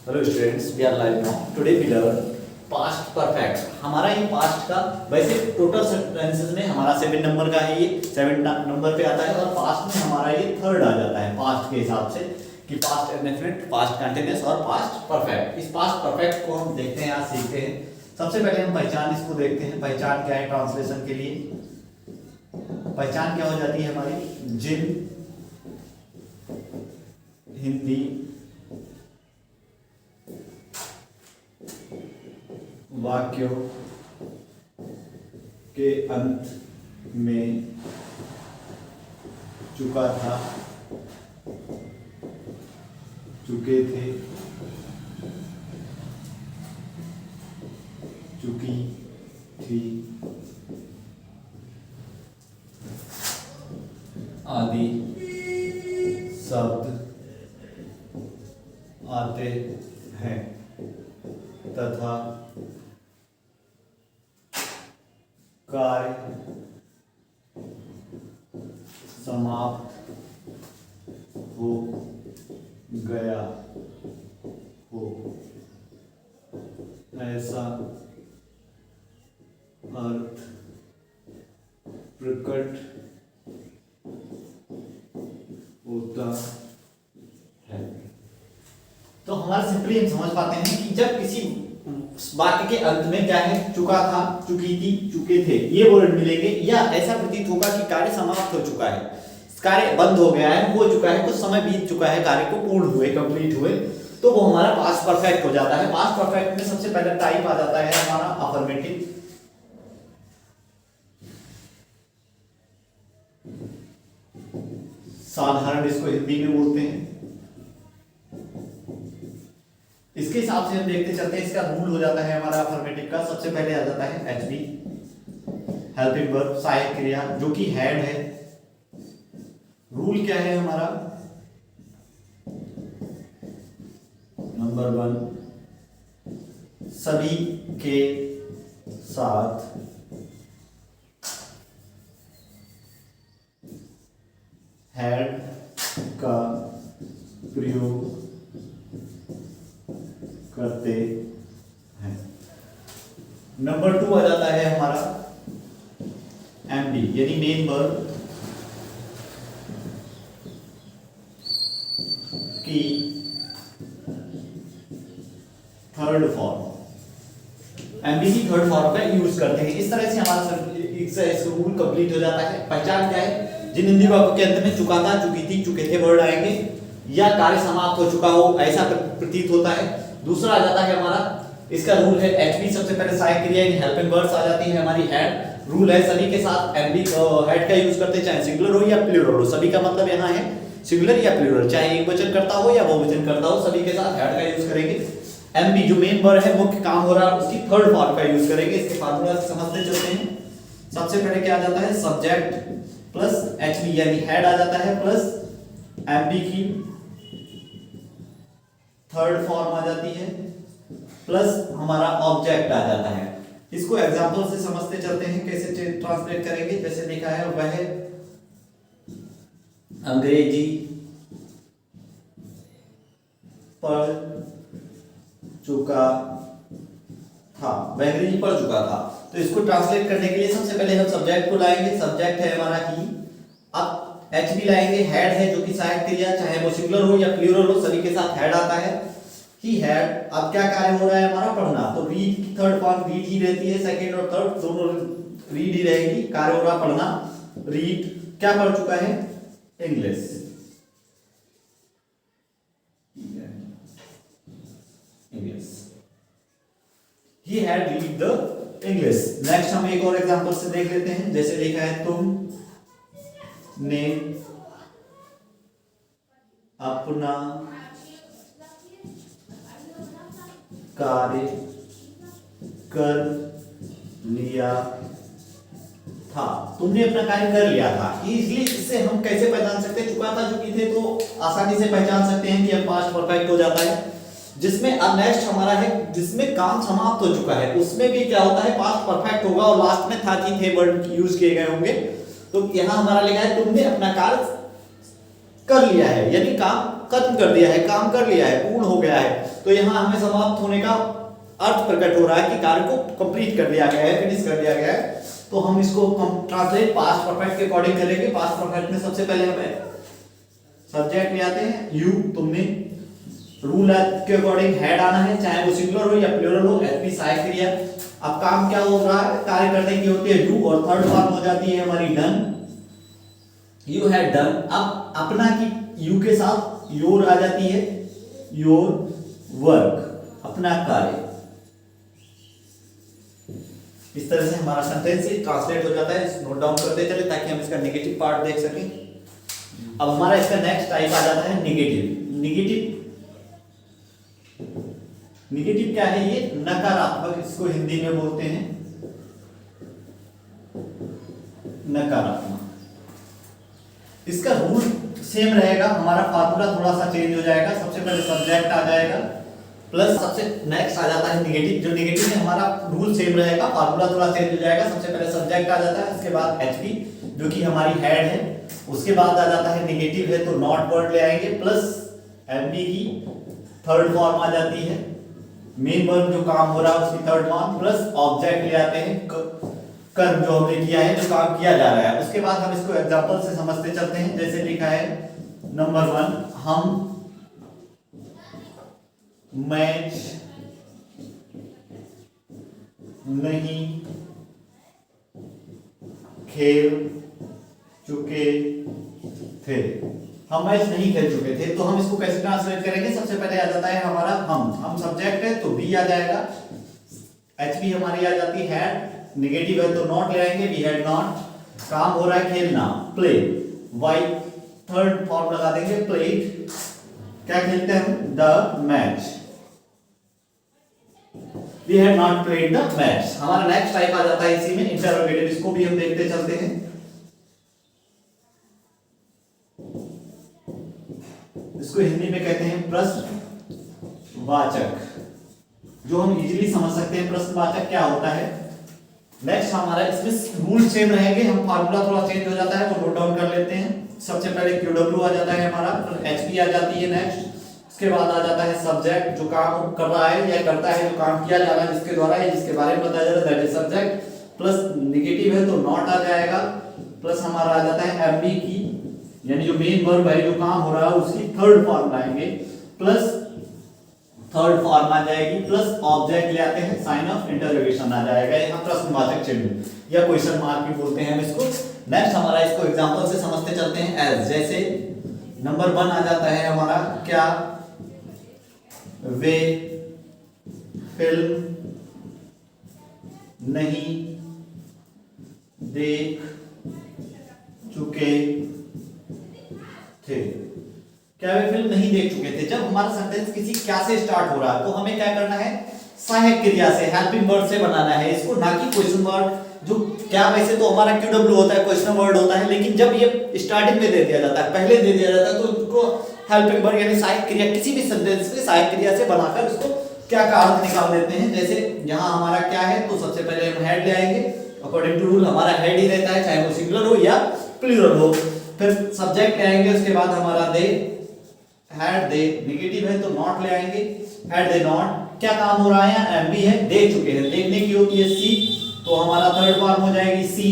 Hello students, we are live now. Today we learn past perfect. हमारा ये past का वैसे टोटल सेंटेंसेस में हमारा 7 नंबर का है, ये 7 नंबर पे आता है और पास्ट में हमारा ये थर्ड आ जाता है पास्ट के हिसाब से कि पास्ट इंडेफिनिट, पास्ट कंटिन्यूअस और पास्ट परफेक्ट। इस पास्ट परफेक्ट को हम देखते हैं, आज सीखते हैं। सबसे पहले हम पहचान इसको देखते हैं। पहचान क्या है ट्रांसलेशन के लिए? पहचान क्या हो जाती है हमारी? जिन हिंदी वाक्यों के अंत में चुका था, चुके थे, चुकी थी आदि शब्द आते हैं तथा कार्य समाप्त हो गया हो, ऐसा अर्थ प्रकट होता है। तो हमारा सिंपली हम समझ पाते हैं कि जब किसी वाक्य के अंत में क्या है, चुका था, चुकी थी, चुके थे, ये वर्ड मिलेंगे या ऐसा प्रतीत होगा कि कार्य समाप्त हो चुका है, कार्य बंद हो गया है, हो चुका है, कुछ समय बीत चुका है, कार्य को पूर्ण हुए, कंप्लीट हुए, तो वो हमारा पास्ट परफेक्ट हो जाता है। पास्ट परफेक्ट में सबसे पहले टाइप आ जाता है हमारा अफर्मेटिव। साधारण इसको हिंदी में बोलते हैं। इसके हिसाब से हम देखते चलते हैं, इसका रूल हो जाता है हमारा अफर्मेटिव का। सबसे पहले आ जाता है एचबी, हेल्पिंग वर्ब, सहायक क्रिया जो कि हेड है। रूल क्या है हमारा? नंबर 1, सभी के साथ हेड का प्रयोग करते हैं। नंबर 2 आ जाता है हमारा एमडी यानी मेन वर्ब की थर्ड फॉर्म। एमडी की थर्ड फॉर्म का यूज करते हैं। इस तरह से हमारा रूल कंप्लीट हो जाता है। पहचान क्या है? जिन हिंदी वाक्यों के अंत में चुका था, चुकी थी, चुके थे वर्ड आएंगे या कार्य समाप्त हो चुका हो ऐसा प्रतीत होता है। दूसरा आ जाता है हमारा, इसका रूल है एचबी, सबसे पहले सहायक क्रिया यानी हेल्पिंग वर्ब्स आ जाती है हमारी हेड। रूल है सभी के साथ एमबी हेड का यूज करते हैं, चाहे सिंगुलर हो या प्लूरल हो। सभी का मतलब यहाँ है सिंगुलर या प्लूरल, चाहे एक वचन करता हो या बहुवचन करता हो, सभी के साथ हेड का यूज करेंगे। एमबी जो मेन वर्ब है, मुख्य काम हो रहा है, उसकी थर्ड फॉर्म का यूज करेंगे। इसके फार्मूला समझते चलते हैं। सबसे पहले क्या आ जाता है? सब्जेक्ट प्लस एचबी यानी हेड आ जाता है प्लस एमबी की थर्ड फॉर्म आ जाती है प्लस हमारा ऑब्जेक्ट आ जाता है। इसको एग्जांपल से समझते चलते हैं, कैसे ट्रांसलेट करेंगे। जैसे लिखा है वह अंग्रेजी पढ़ चुका था, वह अंग्रेजी पढ़ चुका था। तो इसको ट्रांसलेट करने के लिए सबसे पहले हम सब्जेक्ट को लाएंगे। सब्जेक्ट है हमारा ही, अब एचबी लाएंगे, हेड है जो कि सहायक क्रिया, चाहे वो सिंगुलर हो या प्लूरल हो, सभी के साथ हेड आता है। ही हैड, अब क्या कार्य हो रहा है हमारा? पढ़ना। तो रीड की थर्ड फॉर्म रीड ही रहती है, सेकंड और थर्ड दोनों रीड ही रहेगी। कार्य हो रहा पढ़ना, रीड। क्या पढ़ चुका है? English. English, he had read the English. Next हम एक और एग्जांपल से देख लेते हैं। जैसे लिखा है तुम ने अपना कार्य कर लिया था। तुमने अपना कार्य कर लिया था। इसलिए इससे हम कैसे पहचान सकते हैं? चुका था, चुकी थे, तो आसानी से पहचान सकते हैं कि अब पास्ट परफेक्ट हो जाता है। जिसमें अब नेक्स्ट हमारा है जिसमें काम समाप्त हो चुका है, उसमें भी क्या होता है? पास्ट परफेक्ट होगा और लास्ट में था थी थे वर्ड यूज किए गए होंगे। तो यहां हमारा लिखा है तुमने अपना कार्य कर लिया है, यानी काम खत्म कर दिया है, काम कर लिया है, पूर्ण हो गया है। तो यहाँ हमें समाप्त होने का अर्थ प्रकट हो रहा है कि कार्य को कंप्लीट कर दिया गया है, फिनिश कर दिया गया है। तो हम इसको ट्रांसलेट पास्ट परफेक्ट के अकॉर्डिंग करेंगे। पास्ट परफेक्ट में सबसे पहले हमें सब्जेक्ट ले आते हैं यू, तुमने, रूल के अकॉर्डिंग हेड आना है, चाहे वो सिंगुलर हो या प्लूरल हो, एचपी सहायक क्रिया। अब काम क्या हो रहा है, कार्य करने की होती है डू, और थर्ड फॉर्म हो जाती है हमारी डन, यू हैड डन। अब अपना की यू के साथ योर आ जाती है, योर वर्क, अपना कार्य। इस तरह से हमारा सेंटेंस ट्रांसलेट हो जाता है। नोट डाउन करते चले ताकि हम इसका नेगेटिव पार्ट देख सकें। अब हमारा इसका नेक्स्ट टाइप आ जाता है नेगेटिव। नेगेटिव क्या है, ये नकारात्मक, इसको हिंदी में बोलते हैं नकारात्मक। इसका रूल सेम रहेगा, हमारा फार्मूला थोड़ा सा चेंज हो जाएगा। सबसे पहले सब्जेक्ट आ जाएगा प्लस सबसे नेक्स्ट आ जाता है नेगेटिव। जो नेगेटिव में हमारा रूल सेम रहेगा, फार्मूला थोड़ा चेंज हो जाएगा। सबसे पहले सब्जेक्ट आ जाता है, उसके बाद एचपी जो कि हमारी हेड है, उसके बाद आ जाता है नेगेटिव है तो नॉट वर्ड ले आएंगे, प्लस एमबी की थर्ड फॉर्म आ जाती है, मेन वर्ब जो काम हो रहा है उसकी थर्ड फॉर्म, प्लस ऑब्जेक्ट ले आते हैं कर्म जो हमने किया है, जो काम किया जा रहा है। उसके बाद हम इसको एग्जांपल से समझते चलते हैं। जैसे लिखा है नंबर 1, हम मैच नहीं खेल चुके थे। हम मैच नहीं खेल चुके थे, तो हम इसको कैसे ट्रांसलेट करेंगे। सबसे पहले आ जाता है हमारा हम सब्जेक्ट है तो बी आ जाएगा, एचपी हमारी आ जाती है, नेगेटिव है तो नॉट ले आएंगे, वी हैड नॉट, काम हो रहा है खेलना, प्ले, वाई थर्ड फॉर्म लगा देंगे, प्लेड, क्या खेलते हैं हम, the match, we had not played the match. हमारा नेक्स्ट टाइप आ जाता है इसी में इंटरोगेटिव, इसको भी हम देखते चलते हैं। इसको हिंदी में कहते हैं प्रश्नवाचक, जो हम इजीली समझ सकते हैं प्रश्नवाचक क्या होता है। नेक्स्ट हमारा इसमें रूल सेम रहेंगे, हम फार्मूला थोड़ा चेंज हो जाता है वो नोट डाउन कर लेते हैं। सबसे पहले क्यूडब्ल्यू आ जाता है हमारा, एचपी आ जाती है नेक्स्ट, उसके बाद आ जाता है सब्जेक्ट जो काम कर रहा है या करता है, जो काम किया जा रहा है जिसके द्वारा या जिसके बारे में बताया जा रहा है, that is subject, plus negative है तो नॉट आ जाएगा, प्लस हमारा आ जाता है एमबी की यानी जो मेन वर्ब है जो काम हो रहा है उसकी थर्ड फॉर्म लाएंगे, प्लस थर्ड फॉर्म आ जाएगी, प्लस ऑब्जेक्ट ले आते हैं, साइन ऑफ इंटरोगेशन आ जाएगा, यहाँ प्रश्नवाचक चिन्ह या क्वेश्चन मार्क भी बोलते हैं हम इसको। नेक्स्ट हमारा इसको एग्जांपल से समझते चलते हैं। एज जैसे नंबर 1 आ जाता है हमारा, क्या वे फिल्म नहीं देख चुके थे। क्या वे फिल्म नहीं देख चुके थे। जब हमारा सेंटेंस किसी क्या से स्टार्ट हो रहा है तो हमें क्या करना है, सहायक क्रिया से, हेल्पिंग वर्ड से बनाना है इसको, ना कि क्वेश्चन वर्ड। जो क्या वैसे तो हमारा क्यूडब्ल्यू होता है, क्वेश्चन वर्ड होता है, लेकिन जब ये स्टार्टिंग में दे दिया जाता है, पहले दे दिया जाता है, तो उसको हेल्पिंग वर्ड यानी सहायक क्रिया, किसी भी सेंटेंस में सहायक क्रिया से बनाकर उसको क्या का अर्थ निकाल देते हैं। जैसे यहाँ हमारा क्या है तो सबसे पहले हम हेड ले आएंगे, अकॉर्डिंग टू रूल हमारा हेड ही रहता है, चाहे वो सिंगुलर हो या प्लूरल हो। फिर सब्जेक्ट ले आएंगे, उसके बाद हमारा दे, हैड दे, नेगेटिव है तो नॉट ले आएंगे, हैड दे नॉट, क्या काम हो रहा है यहाँ, एमबी है, देख चुके हैं, देखने की होती है सी, तो हमारा थर्ड फॉर्म हो जाएगी सी,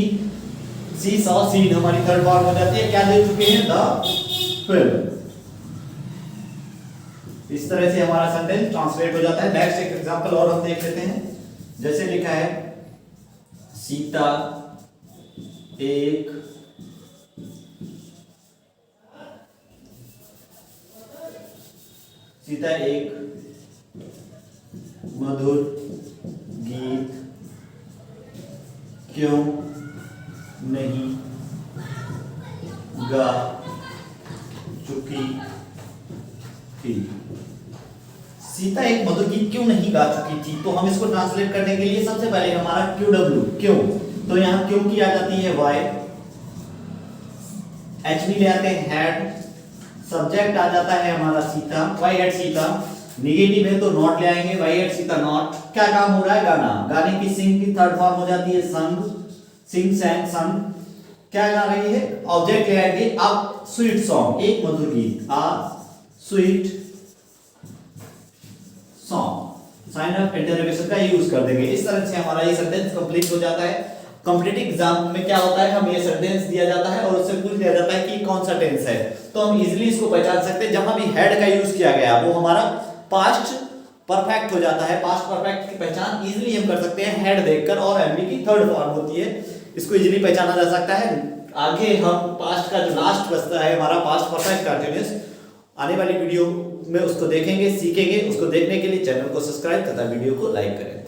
सी सॉ, सीड हमारी थर्ड फॉर्म हो जाती है, क्या देख चुके हैं, द फिल्म। इस तरह से हमारा सेंटेंस ट्रांसलेट हो जाता है। नेक्स्ट एक एग्जांपल और हम देख लेते हैं। जैसे लिखा है सीता एक मधुर गीत क्यों नहीं गा चुकी थी। सीता एक मधुर गीत क्यों नहीं गा चुकी थी, तो हम इसको ट्रांसलेट करने के लिए सबसे पहले हमारा क्यूडब्ल्यू क्यों, तो यहाँ क्यों की आ जाती है वाई, एचवी ले आते हैं हैड, सब्जेक्ट आ जाता है हमारा Sita, why had Sita, negative है तो नॉट ले आएंगे, वाई हैड सीता नॉट, क्या काम हो रहा है, गाना, गाने की सिंग की थर्ड फॉर्म हो जाती है संग, सिंग सैंग संग, क्या गा रही है, ऑब्जेक्ट ले आएंगे, अब स्वीट सॉन्ग, एक मधुर गीत, आ स्वीट साइन ऑफ इंटरोगेशन का यूज कर देंगे। इस तरह से हमारा ये सेंटेंस कंप्लीट हो जाता है। कॉम्पिटिटिव एग्जाम में क्या होता है, हम ये सेंटेंस दिया जाता है और उससे पूछ लिया जाता है कि कौन सा टेंस है, तो हम इजीली इसको पहचान सकते हैं। जहां भी हैड का यूज किया गया वो हमारा पास्ट परफेक्ट हो जाता है। पास्ट परफेक्ट की पहचान इजीली हम कर सकते हैं हैड देखकर, और एमबी की थर्ड फॉर्म होती है, इसको इजीली पहचाना जा सकता है। आगे हम पास्ट का जो लास्ट बचता है हमारा पास्ट परफेक्ट कंटीन्यूअस, आने वाली वीडियो में उसको देखेंगे, सीखेंगे। उसको देखने के लिए चैनल को सब्सक्राइब तथा वीडियो को लाइक करें।